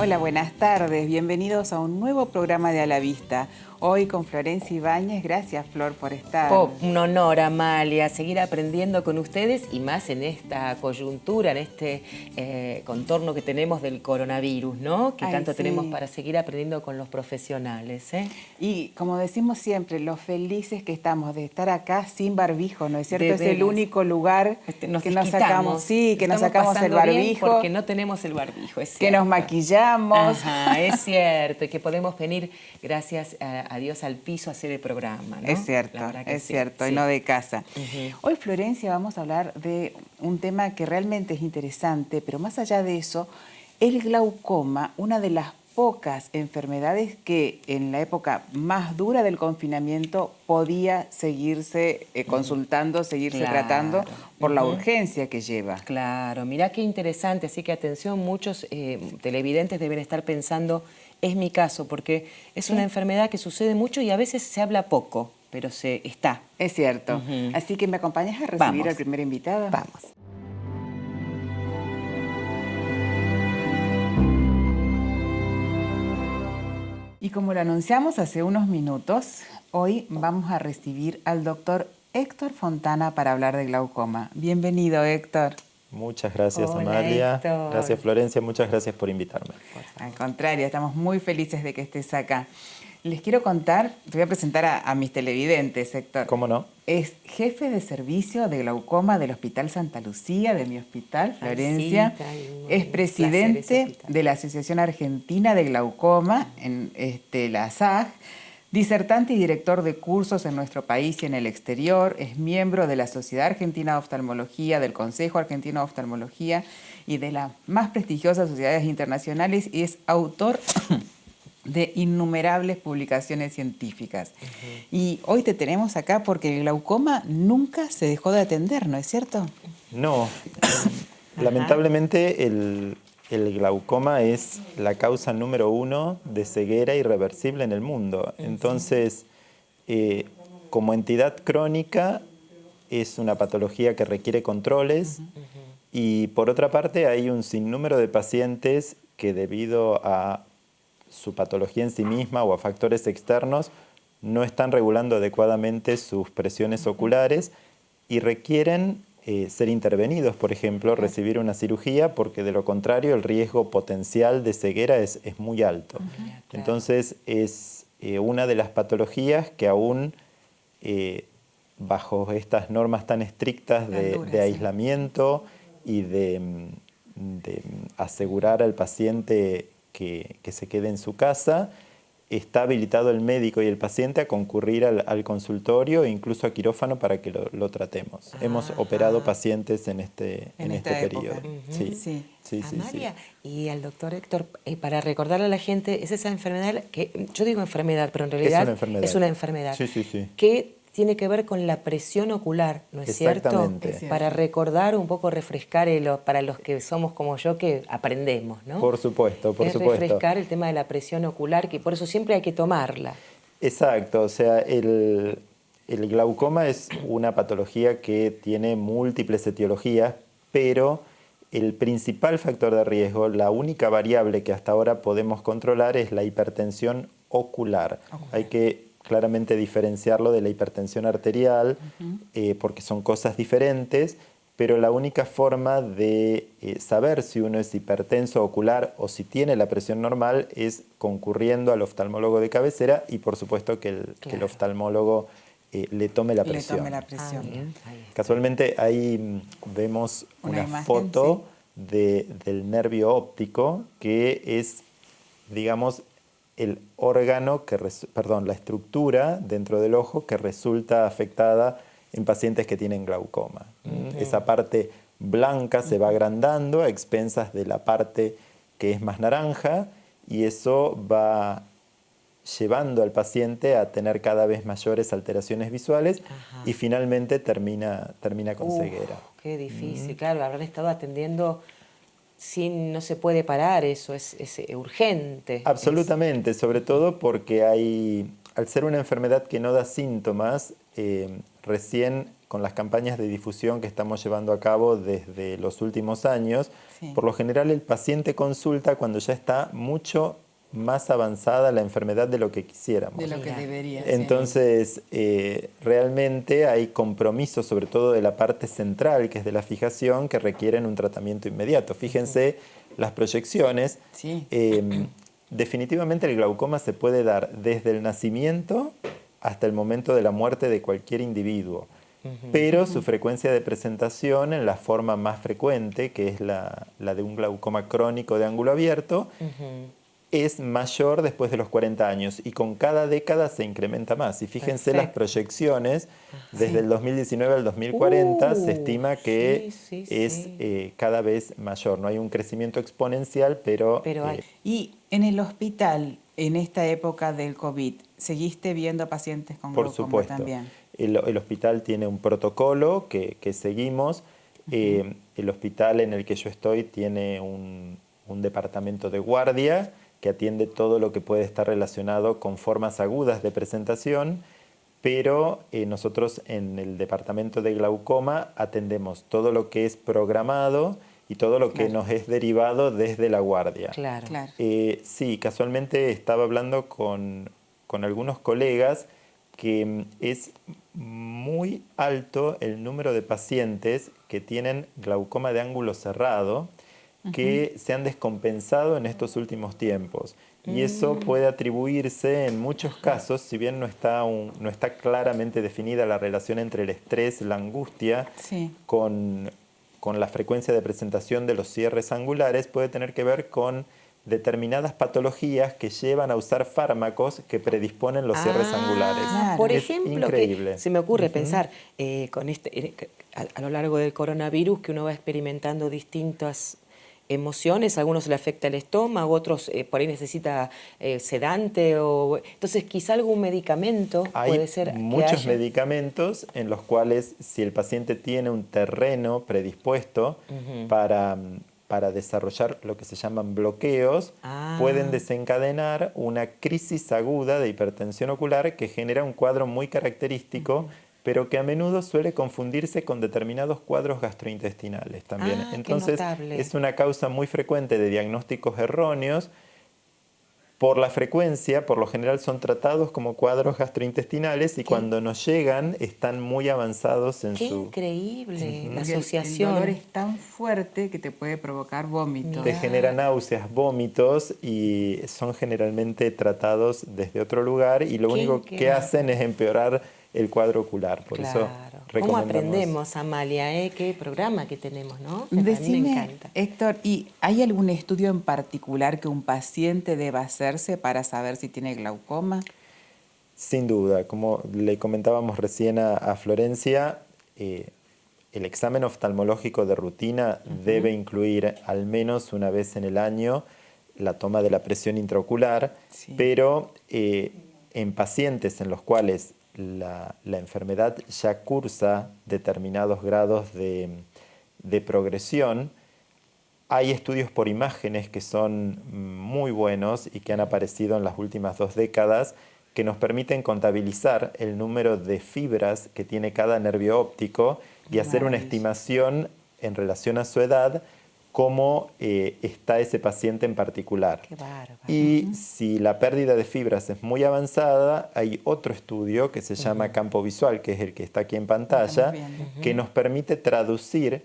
Hola, buenas tardes. Bienvenidos a un nuevo programa de A la Vista. Hoy con Florencia Ibáñez. Gracias, Flor, por estar. Oh, un honor, Amalia, seguir aprendiendo con ustedes y más en esta coyuntura, en este contorno que tenemos del coronavirus, ¿no? Que tanto tenemos para seguir aprendiendo con los profesionales, ¿eh? Y como decimos siempre, lo felices que estamos de estar acá sin barbijo, ¿no es cierto? Es el único lugar que nos sacamos, que nos sacamos el barbijo. Porque no tenemos el barbijo, es cierto. Que nos maquillamos. Ajá, es cierto, y que podemos venir, gracias a Dios, al piso a hacer el programa, ¿no? Es cierto, y no de casa. Hoy, Florencia, vamos a hablar de un tema que realmente es interesante, pero más allá de eso, el glaucoma, una de las pocas enfermedades que en la época más dura del confinamiento podía seguirse consultando, seguirse tratando por la urgencia que lleva. Claro, mirá qué interesante, así que atención, muchos televidentes deben estar pensando, es mi caso, porque es una enfermedad que sucede mucho y a veces se habla poco, pero está. Es cierto. Así que ¿me acompañas a recibir al primer invitado? Vamos. Y como lo anunciamos hace unos minutos, hoy vamos a recibir al doctor Héctor Fontana para hablar de glaucoma. Bienvenido, Héctor. Muchas gracias, Hola, Amalia. Héctor. Gracias, Florencia. Muchas gracias por invitarme. Al contrario, estamos muy felices de que estés acá. Les quiero contar, te voy a presentar a mis televidentes, Héctor. ¿Cómo no? Es jefe de servicio de glaucoma del Hospital Santa Lucía, de mi hospital, Florencia. Es presidente de la Asociación Argentina de Glaucoma, en la ASAG. Disertante y director de cursos en nuestro país y en el exterior. Es miembro de la Sociedad Argentina de Oftalmología, del Consejo Argentino de Oftalmología y de las más prestigiosas sociedades internacionales. Y es autor de innumerables publicaciones científicas. Y hoy te tenemos acá porque el glaucoma nunca se dejó de atender, ¿no es cierto? No. Lamentablemente el glaucoma es la causa número 1 de ceguera irreversible en el mundo. Entonces, como entidad crónica, es una patología que requiere controles y por otra parte hay un sinnúmero de pacientes que debido a su patología en sí misma o a factores externos no están regulando adecuadamente sus presiones oculares y requieren ser intervenidos, por ejemplo, recibir una cirugía, porque de lo contrario el riesgo potencial de ceguera es muy alto. Entonces es una de las patologías que aún bajo estas normas tan estrictas de aislamiento y de asegurar al paciente que se quede en su casa, está habilitado el médico y el paciente a concurrir al consultorio e incluso a quirófano para que lo tratemos. Hemos operado pacientes en este periodo. Sí. Amalia, y al doctor Héctor, para recordarle a la gente, es esa enfermedad que, yo digo enfermedad, pero en realidad es una enfermedad. Sí. Que tiene que ver con la presión ocular, ¿no es cierto? Exactamente. Para recordar un poco, refrescar, para los que somos como yo, que aprendemos, ¿no? Por supuesto. Refrescar el tema de la presión ocular, que por eso siempre hay que tomarla. Exacto, o sea, el glaucoma es una patología que tiene múltiples etiologías, pero el principal factor de riesgo, la única variable que hasta ahora podemos controlar es la hipertensión ocular. Hay que claramente diferenciarlo de la hipertensión arterial, porque son cosas diferentes, pero la única forma de saber si uno es hipertenso ocular o si tiene la presión normal es concurriendo al oftalmólogo de cabecera y por supuesto que el oftalmólogo le tome la presión. Casualmente ahí vemos una foto del nervio óptico, que es, digamos, el órgano, la estructura dentro del ojo que resulta afectada en pacientes que tienen glaucoma. Esa parte blanca se va agrandando a expensas de la parte que es más naranja y eso va llevando al paciente a tener cada vez mayores alteraciones visuales y finalmente termina con ceguera. Qué difícil, claro, habrán estado atendiendo no se puede parar, eso es urgente. Absolutamente, sobre todo porque al ser una enfermedad que no da síntomas, recién con las campañas de difusión que estamos llevando a cabo desde los últimos años, Sí. por lo general el paciente consulta cuando ya está mucho más avanzada la enfermedad de lo que quisiéramos. De lo que debería. Entonces, realmente hay compromisos, sobre todo de la parte central, que es de la fijación, que requieren un tratamiento inmediato. Fíjense las proyecciones. Sí. Definitivamente el glaucoma se puede dar desde el nacimiento hasta el momento de la muerte de cualquier individuo. Pero su frecuencia de presentación en la forma más frecuente, que es la de un glaucoma crónico de ángulo abierto, es mayor después de los 40 años y con cada década se incrementa más. Y fíjense las proyecciones, desde el 2019 al 2040 se estima que es cada vez mayor. No hay un crecimiento exponencial, pero hay. Y en el hospital, en esta época del COVID, ¿seguiste viendo pacientes con glaucoma supuesto, también? El hospital tiene un protocolo que seguimos. El hospital en el que yo estoy tiene un departamento de guardia que atiende todo lo que puede estar relacionado con formas agudas de presentación, pero nosotros en el departamento de glaucoma atendemos todo lo que es programado y todo lo que nos es derivado desde la guardia. Claro. Sí, casualmente estaba hablando con algunos colegas que es muy alto el número de pacientes que tienen glaucoma de ángulo cerrado, que se han descompensado en estos últimos tiempos. Y eso puede atribuirse en muchos casos, si bien no está claramente definida la relación entre el estrés, la angustia, con la frecuencia de presentación de los cierres angulares, puede tener que ver con determinadas patologías que llevan a usar fármacos que predisponen los cierres angulares. Por Es ejemplo, increíble. que se me ocurre pensar con a lo largo del coronavirus que uno va experimentando distintas emociones, a algunos le afecta el estómago, otros por ahí necesita sedante, entonces quizá algún medicamento puede ser. Hay muchos medicamentos en los cuales si el paciente tiene un terreno predispuesto para desarrollar lo que se llaman bloqueos, pueden desencadenar una crisis aguda de hipertensión ocular que genera un cuadro muy característico, pero que a menudo suele confundirse con determinados cuadros gastrointestinales también. Entonces, es una causa muy frecuente de diagnósticos erróneos. Por la frecuencia, por lo general son tratados como cuadros gastrointestinales y cuando nos llegan están muy avanzados en ¡Qué su... increíble! La asociación. El dolor es tan fuerte que te puede provocar vómitos. Te genera náuseas, vómitos y son generalmente tratados desde otro lugar y lo único que hacen es empeorar el cuadro ocular. Por eso recomendamos... ¿Cómo aprendemos, Amalia? Qué programa que tenemos, ¿no? Decime, a mí me encanta. Héctor, ¿y hay algún estudio en particular que un paciente deba hacerse para saber si tiene glaucoma? Sin duda. Como le comentábamos recién a Florencia, el examen oftalmológico de rutina debe incluir al menos una vez en el año la toma de la presión intraocular, pero en pacientes en los cuales la enfermedad ya cursa determinados grados de progresión, hay estudios por imágenes que son muy buenos y que han aparecido en las últimas 2 décadas que nos permiten contabilizar el número de fibras que tiene cada nervio óptico y hacer una estimación en relación a su edad, cómo está ese paciente en particular. Qué bárbaro. Y si la pérdida de fibras es muy avanzada, hay otro estudio que se llama campo visual, que es el que está aquí en pantalla, que nos permite traducir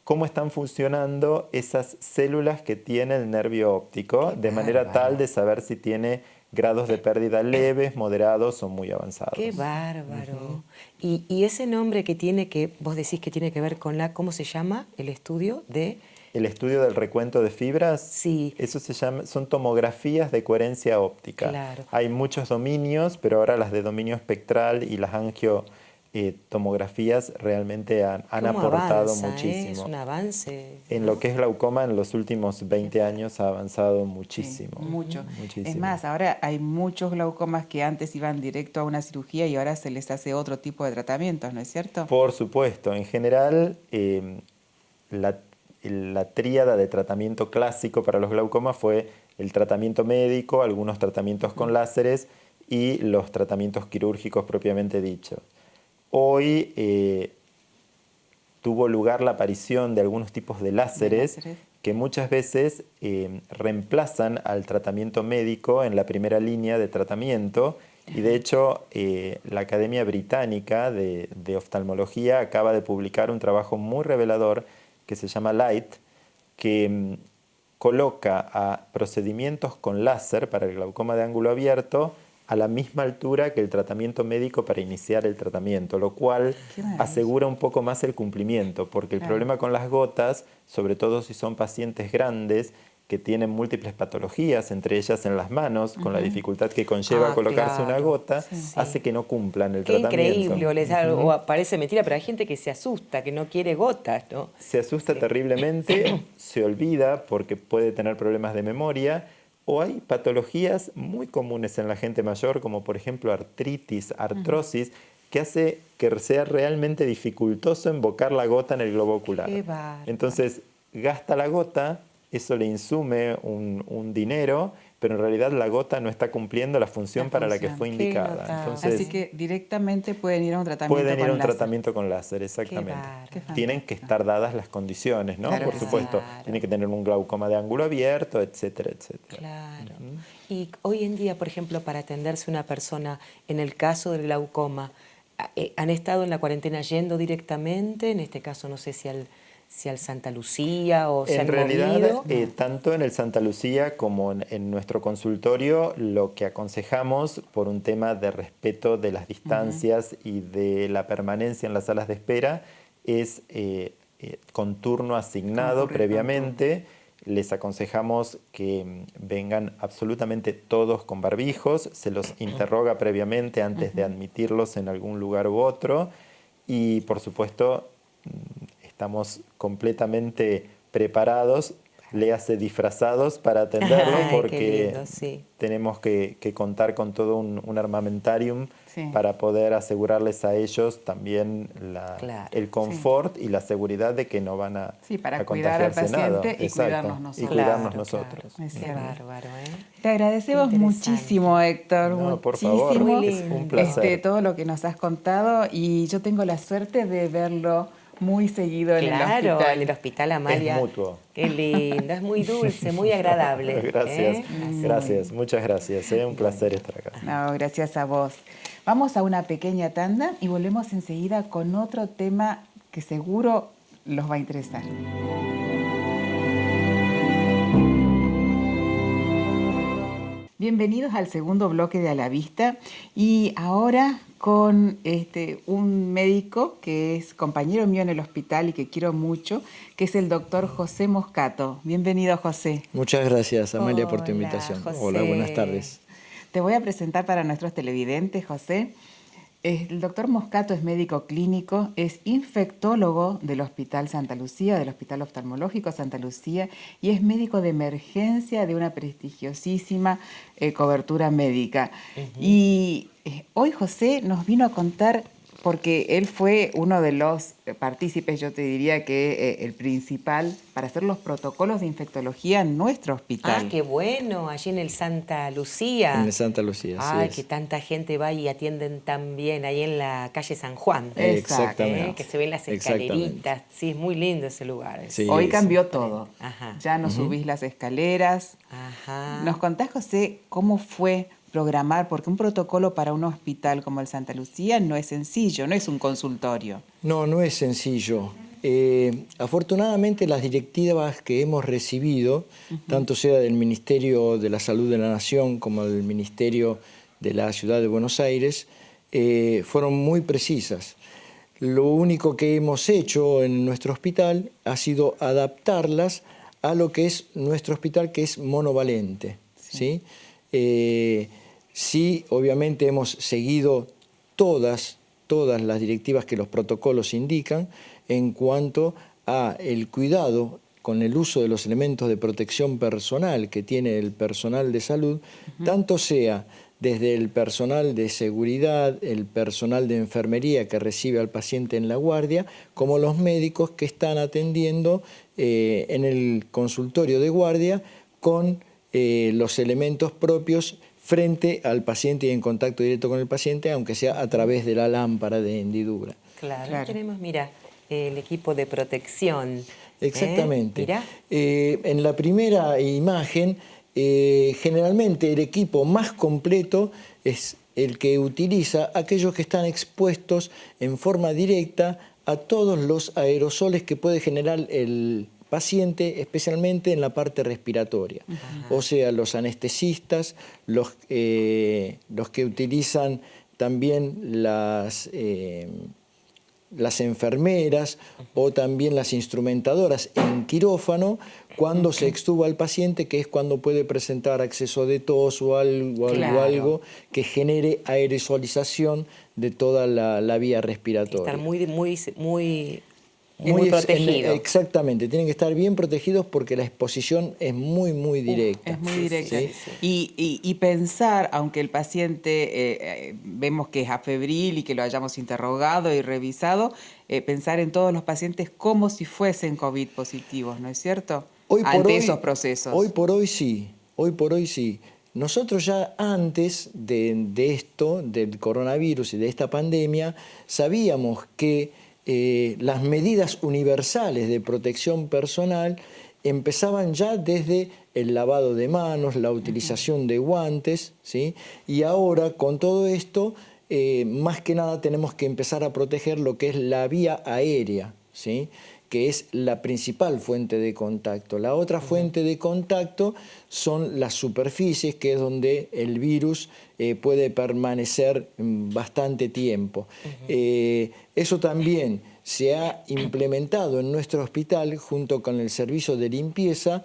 cómo están funcionando esas células que tiene el nervio óptico, de manera tal de saber si tiene grados de pérdida leves, moderados o muy avanzados. ¡Qué bárbaro! Y ese nombre que tiene, que vos decís que tiene que ver con ¿cómo se llama el estudio de...? El estudio del recuento de fibras, sí. Eso se llama, son tomografías de coherencia óptica. Claro. Hay muchos dominios, pero ahora las de dominio espectral y las angiotomografías realmente han aportado muchísimo. Es un avance. En lo que es glaucoma, en los últimos 20 años ha avanzado muchísimo. Sí, mucho. Muchísimo. Es más, ahora hay muchos glaucomas que antes iban directo a una cirugía y ahora se les hace otro tipo de tratamientos, ¿no es cierto? Por supuesto. En general, la tríada de tratamiento clásico para los glaucomas fue el tratamiento médico, algunos tratamientos con láseres y los tratamientos quirúrgicos propiamente dichos. Hoy tuvo lugar la aparición de algunos tipos de láseres que muchas veces reemplazan al tratamiento médico en la primera línea de tratamiento. Y de hecho, la Academia Británica de Oftalmología acaba de publicar un trabajo muy revelador que se llama LIGHT, que coloca a procedimientos con láser para el glaucoma de ángulo abierto a la misma altura que el tratamiento médico para iniciar el tratamiento, lo cual asegura un poco más el cumplimiento, porque el problema con las gotas, sobre todo si son pacientes grandes, que tienen múltiples patologías, entre ellas en las manos, con la dificultad que conlleva colocarse una gota, hace que no cumplan el tratamiento. Increíble, o parece mentira, pero hay gente que se asusta, que no quiere gotas, ¿no? Se asusta terriblemente, se olvida porque puede tener problemas de memoria, o hay patologías muy comunes en la gente mayor, como por ejemplo artritis, artrosis, que hace que sea realmente dificultoso invocar la gota en el globo ocular. Entonces, gasta la gota, eso le insume un dinero, pero en realidad la gota no está cumpliendo la función para la que fue indicada. Entonces, así que directamente pueden ir a un tratamiento con láser. Pueden ir a un tratamiento con láser, exactamente. Tienen que estar dadas las condiciones, ¿no? Por supuesto, tienen que tener un glaucoma de ángulo abierto, etcétera, etcétera. Claro. Y hoy en día, por ejemplo, para atenderse una persona, en el caso del glaucoma, ¿han estado en la cuarentena yendo directamente? En este caso, no sé si al Santa Lucía o se han movido. En realidad, tanto en el Santa Lucía como en nuestro consultorio, lo que aconsejamos por un tema de respeto de las distancias y de la permanencia en las salas de espera es con turno asignado previamente. Les aconsejamos que vengan absolutamente todos con barbijos, se los interroga previamente antes de admitirlos en algún lugar u otro y, por supuesto, estamos completamente preparados, léase disfrazados para atenderlo porque lindo, tenemos que contar con todo un armamentarium para poder asegurarles a ellos también el confort y la seguridad de que no van a para cuidar al paciente y cuidarnos nosotros. Y cuidarnos nosotros. Qué bárbaro, Te agradecemos muchísimo, Héctor. No, por favor, es un placer. Todo lo que nos has contado y yo tengo la suerte de verlo muy seguido en el hospital. Claro, en el hospital Amalia. Es mutuo. Qué lindo, es muy dulce, muy agradable. Gracias, gracias, muchas gracias. Un placer estar acá. No, gracias a vos. Vamos a una pequeña tanda y volvemos enseguida con otro tema que seguro los va a interesar. Bienvenidos al segundo bloque de A la Vista y ahora con un médico que es compañero mío en el hospital y que quiero mucho, que es el doctor José Moscato. Bienvenido, José. Muchas gracias, Amalia, por tu invitación. José. Hola, buenas tardes. Te voy a presentar para nuestros televidentes, José. El doctor Moscato es médico clínico, es infectólogo del Hospital Santa Lucía, del Hospital Oftalmológico Santa Lucía, y es médico de emergencia de una prestigiosísima cobertura médica. Y hoy José nos vino a contar, porque él fue uno de los partícipes, yo te diría que el principal, para hacer los protocolos de infectología en nuestro hospital. Ah, qué bueno, allí en el Santa Lucía. En el Santa Lucía, sí. Ay, que tanta gente va y atienden tan bien, ahí en la calle San Juan. Exactamente. Que se ven las escaleritas. Sí, es muy lindo ese lugar. Sí, hoy cambió todo. Ya no subís las escaleras. ¿Nos contás, José, cómo fue programar? Porque un protocolo para un hospital como el Santa Lucía no es sencillo, no es un consultorio. No es sencillo. Afortunadamente las directivas que hemos recibido, tanto sea del Ministerio de la Salud de la Nación como del Ministerio de la Ciudad de Buenos Aires, fueron muy precisas. Lo único que hemos hecho en nuestro hospital ha sido adaptarlas a lo que es nuestro hospital, que es monovalente, ¿sí? Sí, obviamente hemos seguido todas las directivas que los protocolos indican en cuanto a el cuidado con el uso de los elementos de protección personal que tiene el personal de salud, tanto sea desde el personal de seguridad, el personal de enfermería que recibe al paciente en la guardia, como los médicos que están atendiendo en el consultorio de guardia con los elementos propios frente al paciente y en contacto directo con el paciente, aunque sea a través de la lámpara de hendidura. Claro. Tenemos, mira, el equipo de protección. Exactamente. Mirá. En la primera imagen, generalmente el equipo más completo es el que utiliza aquellos que están expuestos en forma directa a todos los aerosoles que puede generar el paciente, especialmente en la parte respiratoria. O sea, los anestesistas, los que utilizan también las enfermeras o también las instrumentadoras en quirófano, cuando se extuba al paciente, que es cuando puede presentar acceso de tos o algo que genere aerosolización de toda la vía respiratoria. Estar muy protegido. Exactamente, tienen que estar bien protegidos porque la exposición es muy directa. Es muy directa. Sí. Y pensar, aunque el paciente vemos que es afebril y que lo hayamos interrogado y revisado, pensar en todos los pacientes como si fuesen COVID positivos, ¿no es cierto? Ante esos procesos. Hoy por hoy sí. Nosotros ya antes de esto, del coronavirus y de esta pandemia, sabíamos que las medidas universales de protección personal empezaban ya desde el lavado de manos, la utilización de guantes, ¿sí? Y ahora con todo esto, más que nada tenemos que empezar a proteger lo que es la vía aérea, ¿sí? Que es la principal fuente de contacto. La otra fuente de contacto son las superficies, que es donde el virus puede permanecer bastante tiempo. Eso también se ha implementado en nuestro hospital junto con el servicio de limpieza,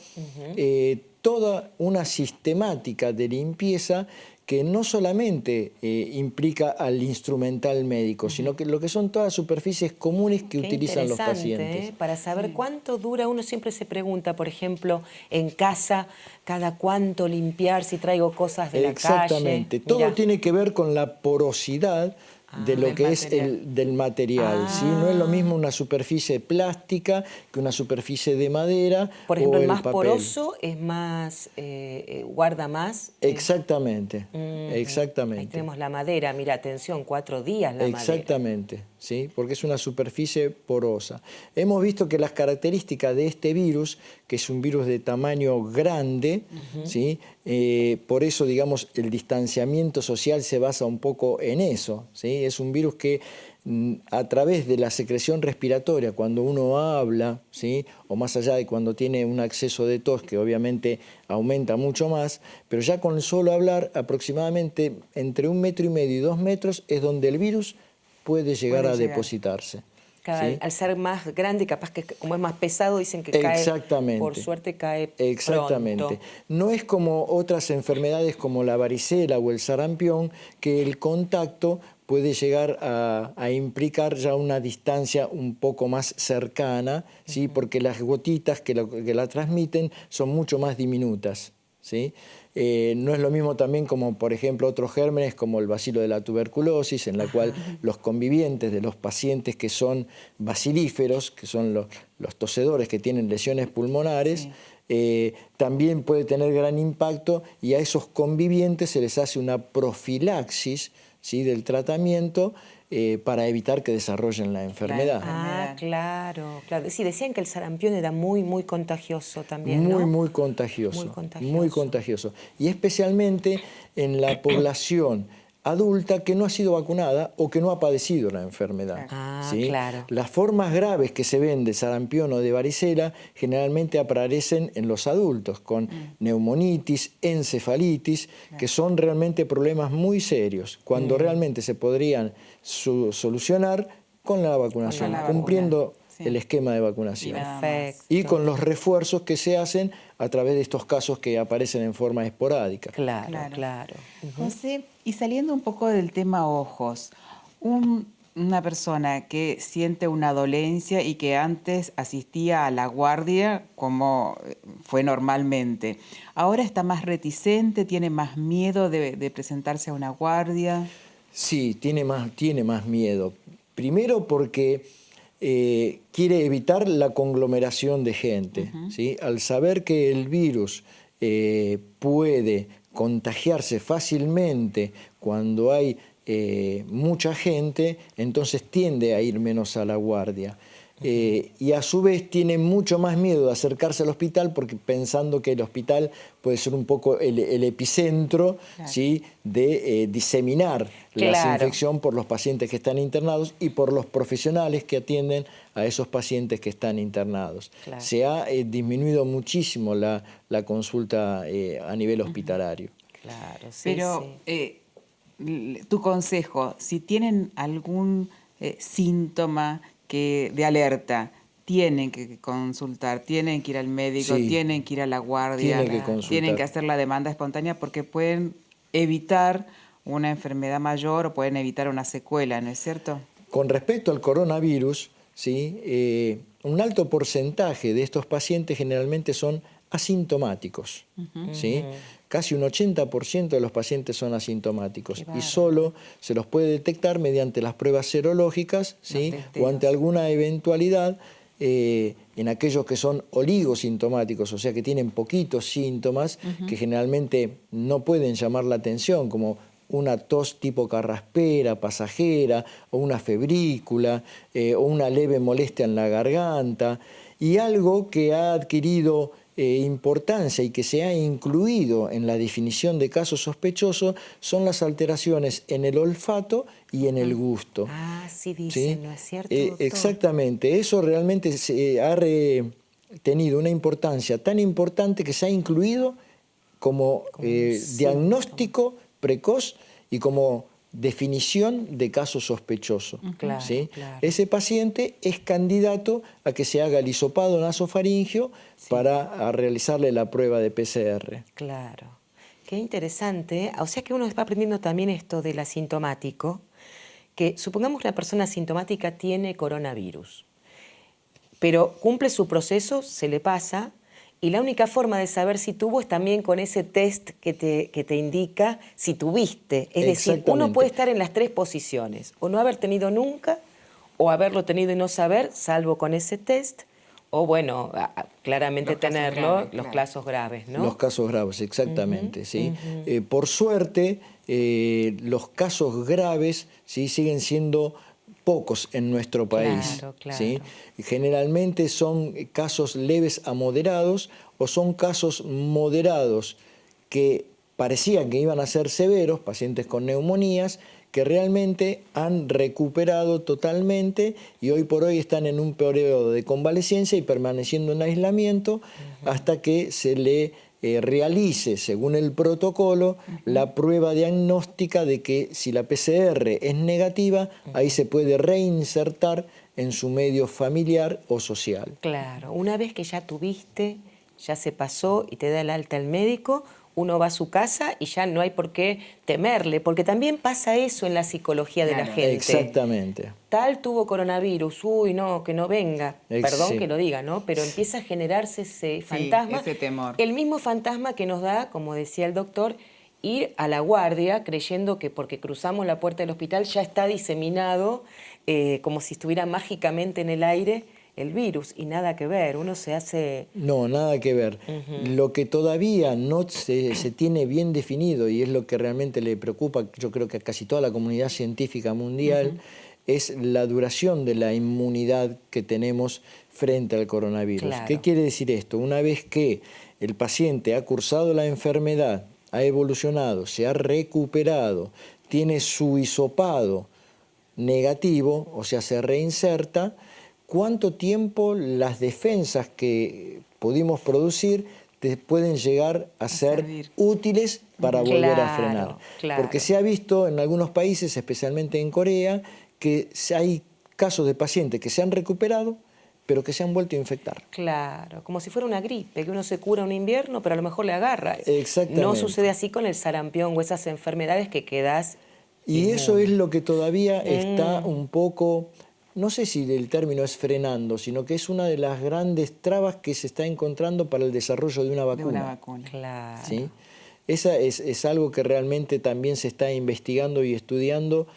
toda una sistemática de limpieza que no solamente implica al instrumental médico, sino que lo que son todas las superficies comunes que utilizan los pacientes. Para saber cuánto dura, uno siempre se pregunta, por ejemplo, en casa, cada cuánto limpiar, si traigo cosas de la calle. Exactamente, todo tiene que ver con la porosidad de lo que es del material. ¿Sí? No es lo mismo una superficie plástica que una superficie de madera. Por ejemplo, o el más papel. poroso es más, guarda más. Exactamente, exactamente. Ahí tenemos la madera, mira, atención, 4 días la madera. Exactamente, ¿sí? Porque es una superficie porosa. Hemos visto que las características de este virus, que es un virus de tamaño grande, ¿sí? Por eso, digamos, el distanciamiento social se basa un poco en eso, ¿sí? Es un virus que a través de la secreción respiratoria, cuando uno habla, ¿sí? O más allá de cuando tiene un acceso de tos, que obviamente aumenta mucho más, pero ya con el solo hablar, aproximadamente entre 1,5 metros y 2 metros es donde el virus puede llegar a depositarse. ¿Sí? Al ser más grande, capaz que como es más pesado, dicen que cae, por suerte cae Exactamente. pronto. No es como otras enfermedades como la varicela o el sarampión, que el contacto puede llegar a implicar ya una distancia un poco más cercana, ¿sí? Porque las gotitas que la transmiten son mucho más diminutas, ¿sí? No es lo mismo también como, por ejemplo, otros gérmenes como el bacilo de la tuberculosis, en la cual los convivientes de los pacientes que son bacilíferos, que son los tosedores que tienen lesiones pulmonares, también puede tener gran impacto, y a esos convivientes se les hace una profilaxis, ¿sí? Del tratamiento para evitar que desarrollen la enfermedad. Claro. Sí, decían que el sarampión era muy contagioso también, ¿no? Muy contagioso. Y especialmente en la población adulta que no ha sido vacunada o que no ha padecido la enfermedad. ¿Sí? Claro. Las formas graves que se ven de sarampión o de varicela generalmente aparecen en los adultos, con neumonitis, encefalitis, que son realmente problemas muy serios, cuando realmente se podrían solucionar con la vacunación, cumpliendo el esquema de vacunación. Perfecto. Y con los refuerzos que se hacen a través de estos casos que aparecen en forma esporádica. Claro. José, y saliendo un poco del tema ojos, una persona que siente una dolencia y que antes asistía a la guardia como fue normalmente, ahora está más reticente, tiene más miedo de presentarse a una guardia. Sí, tiene más miedo. Primero porque quiere evitar la conglomeración de gente. ¿Sí? Al saber que el virus puede contagiarse fácilmente cuando hay mucha gente, entonces tiende a ir menos a la guardia. y a su vez tienen mucho más miedo de acercarse al hospital porque pensando que el hospital puede ser un poco el epicentro, claro, ¿sí?, de diseminar, claro, la infección por los pacientes que están internados y por los profesionales que atienden a esos pacientes que están internados. Claro. Se ha disminuido muchísimo la consulta a nivel hospitalario. Claro, sí, pero sí. Tu consejo, si tienen algún síntoma de alerta, tienen que consultar, tienen que ir al médico, sí, tienen que ir a la guardia, tienen que hacer la demanda espontánea porque pueden evitar una enfermedad mayor o pueden evitar una secuela, ¿no es cierto? Con respecto al coronavirus, ¿sí? Un alto porcentaje de estos pacientes generalmente son asintomáticos, ¿sí? Casi un 80% de los pacientes son asintomáticos y solo se los puede detectar mediante las pruebas serológicas, ¿sí?, o ante alguna eventualidad en aquellos que son oligosintomáticos, o sea que tienen poquitos síntomas que generalmente no pueden llamar la atención, como una tos tipo carraspera, pasajera, o una febrícula, o una leve molestia en la garganta, y algo que ha adquirido importancia y que se ha incluido en la definición de casos sospechosos son las alteraciones en el olfato y en el gusto. Ah, sí dicen, ¿sí? ¿No es cierto, doctor? Exactamente, eso realmente se ha tenido una importancia tan importante que se ha incluido como diagnóstico precoz y como definición de caso sospechoso. Claro, ¿sí? Claro. Ese paciente es candidato a que se haga el hisopado nasofaringeo para realizarle la prueba de PCR. Claro. Qué interesante. O sea que uno va aprendiendo también esto del asintomático, que supongamos que la persona asintomática tiene coronavirus, pero cumple su proceso, se le pasa, y la única forma de saber si tuvo es también con ese test que te indica si tuviste. Es decir, uno puede estar en las tres posiciones, o no haber tenido nunca, o haberlo tenido y no saber, salvo con ese test, o bueno, claramente tenerlo, los casos graves, ¿no? Los casos graves, exactamente, ¿sí? Por suerte, los casos graves, ¿sí?, siguen siendo pocos en nuestro país. Claro, claro. ¿sí? Generalmente son casos leves a moderados o son casos moderados que parecían que iban a ser severos, pacientes con neumonías, que realmente han recuperado totalmente y hoy por hoy están en un periodo de convalecencia y permaneciendo en aislamiento hasta que se le realice, según el protocolo, la prueba diagnóstica de que si la PCR es negativa, ahí se puede reinsertar en su medio familiar o social. Claro, una vez que ya tuviste, ya se pasó y te da el alta el médico, uno va a su casa y ya no hay por qué temerle, porque también pasa eso en la psicología de la gente. Exactamente. Tal tuvo coronavirus, uy, no, que no venga, perdón que lo diga, ¿no? Pero empieza a generarse ese fantasma. Ese temor. El mismo fantasma que nos da, como decía el doctor, ir a la guardia creyendo que porque cruzamos la puerta del hospital ya está diseminado, como si estuviera mágicamente en el aire el virus, y nada que ver, uno se hace... No, nada que ver. Lo que todavía no se tiene bien definido, y es lo que realmente le preocupa, yo creo que a casi toda la comunidad científica mundial, es la duración de la inmunidad que tenemos frente al coronavirus. Claro. ¿Qué quiere decir esto? Una vez que el paciente ha cursado la enfermedad, ha evolucionado, se ha recuperado, tiene su hisopado negativo, o sea, se reinserta, ¿cuánto tiempo las defensas que pudimos producir te pueden llegar a ser útiles para volver a frenar? Claro. Porque se ha visto en algunos países, especialmente en Corea, que hay casos de pacientes que se han recuperado, pero que se han vuelto a infectar. Claro, como si fuera una gripe, que uno se cura un invierno, pero a lo mejor le agarra. Exactamente. No sucede así con el sarampión o esas enfermedades que quedás Y eso es lo que todavía está un poco, no sé si el término es frenando, sino que es una de las grandes trabas que se está encontrando para el desarrollo de una vacuna. De una vacuna. Claro. ¿Sí? Esa es algo que realmente también se está investigando y estudiando,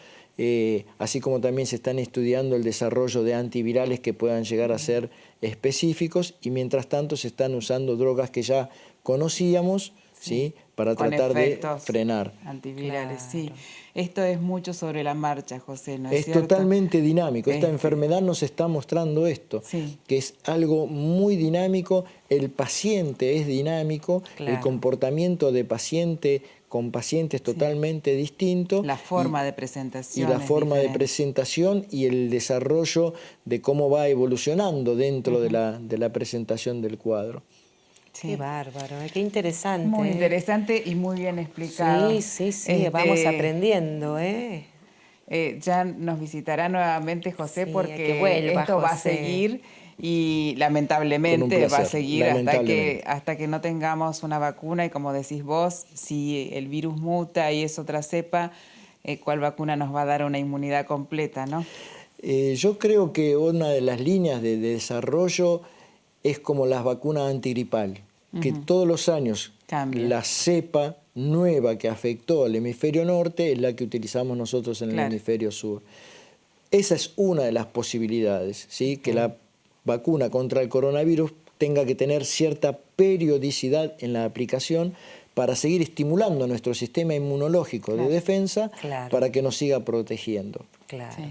así como también se están estudiando el desarrollo de antivirales que puedan llegar a ser específicos, y mientras tanto se están usando drogas que ya conocíamos, ¿sí?, para con tratar de efectos frenar. antivirales, Claro. sí. Esto es mucho sobre la marcha, José, ¿no es cierto? Totalmente dinámico. Esta enfermedad nos está mostrando esto, sí. que es algo muy dinámico. El paciente es dinámico, Claro. el comportamiento de paciente con pacientes totalmente distinto. La forma de presentación. Y la forma de presentación y el desarrollo de cómo va evolucionando dentro de la presentación del cuadro. Sí. Qué bárbaro, qué interesante. Muy interesante y muy bien explicado. Sí, vamos aprendiendo, ya nos visitará nuevamente José, sí, porque que vuelva, esto va a seguir y lamentablemente va a seguir hasta que no tengamos una vacuna, y como decís vos, si el virus muta y es otra cepa, ¿cuál vacuna nos va a dar una inmunidad completa, no? Yo creo que una de las líneas de desarrollo es como las vacunas antigripales, que todos los años cambia. La cepa nueva que afectó al hemisferio norte es la que utilizamos nosotros en el hemisferio sur. Esa es una de las posibilidades, ¿sí? Que la vacuna contra el coronavirus tenga que tener cierta periodicidad en la aplicación para seguir estimulando nuestro sistema inmunológico de defensa para que nos siga protegiendo. Claro. Sí.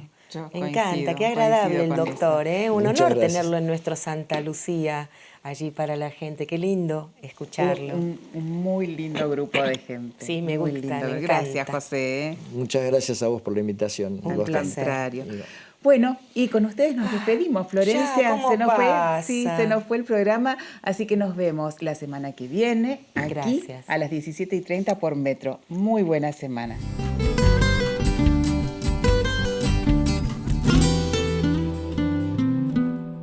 Me encanta, qué agradable el doctor, un honor tenerlo en nuestro Santa Lucía, allí para la gente, qué lindo escucharlo. Un muy lindo grupo de gente. Sí, me gusta, me Gracias, José. Muchas gracias a vos por la invitación. Un placer. Bueno, y con ustedes nos despedimos, Florencia. Se nos fue el programa, así que nos vemos la semana que viene aquí a las 17:30 por Metro. Muy buena semana.